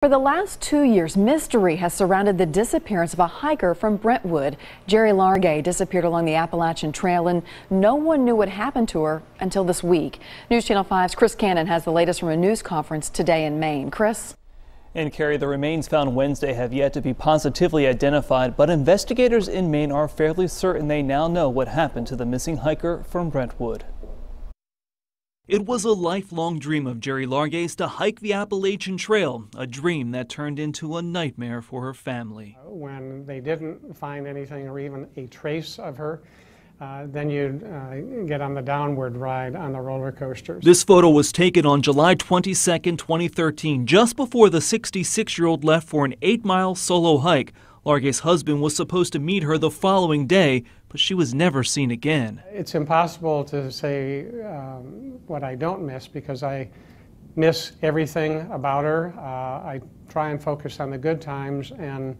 For the last 2 years, mystery has surrounded the disappearance of a hiker from Brentwood. Jerry Largay disappeared along the Appalachian Trail, and no one knew what happened to her until this week. News Channel 5's Chris Cannon has the latest from a news conference today in Maine. Chris? And Carrie, the remains found Wednesday have yet to be positively identified, but investigators in Maine are fairly certain they now know what happened to the missing hiker from Brentwood. It was a lifelong dream of Jerry Largay's to hike the Appalachian Trail, a dream that turned into a nightmare for her family. When they didn't find anything or even a trace of her, then you'd get on the downward ride on the roller coasters. This photo was taken on July 22, 2013, just before the 66-year-old left for an 8-mile solo hike. Largay's husband was supposed to meet her the following day, but she was never seen again. It's impossible to say what I don't miss, because I miss everything about her. I try and focus on the good times and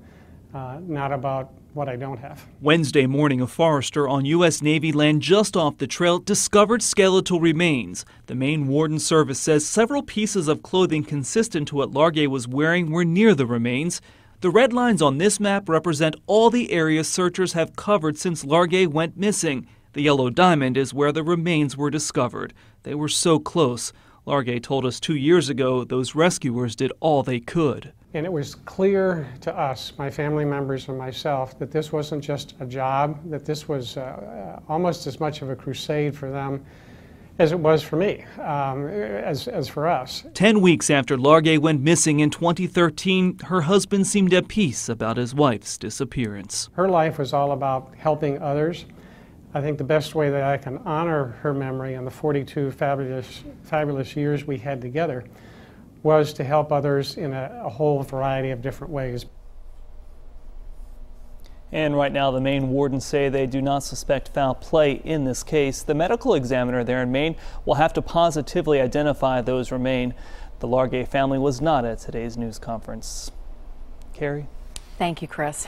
not about what I don't have. Wednesday morning, a forester on U.S. Navy land just off the trail discovered skeletal remains. The Maine Warden Service says several pieces of clothing consistent to what Largay was wearing were near the remains. The red lines on this map represent all the areas searchers have covered since Largay went missing. The yellow diamond is where the remains were discovered. They were so close. Largay told us 2 years ago those rescuers did all they could. And it was clear to us, my family members and myself, that this wasn't just a job, that this was almost as much of a crusade for them as it was for me, as for us. 10 weeks after Largay went missing in 2013, her husband seemed at peace about his wife's disappearance. Her life was all about helping others. I think the best way that I can honor her memory and the 42 fabulous years we had together was to help others in a whole variety of different ways. And right now, the Maine wardens say they do not suspect foul play in this case. The medical examiner there in Maine will have to positively identify those remains. The Largay family was not at today's news conference. Carrie? Thank you, Chris.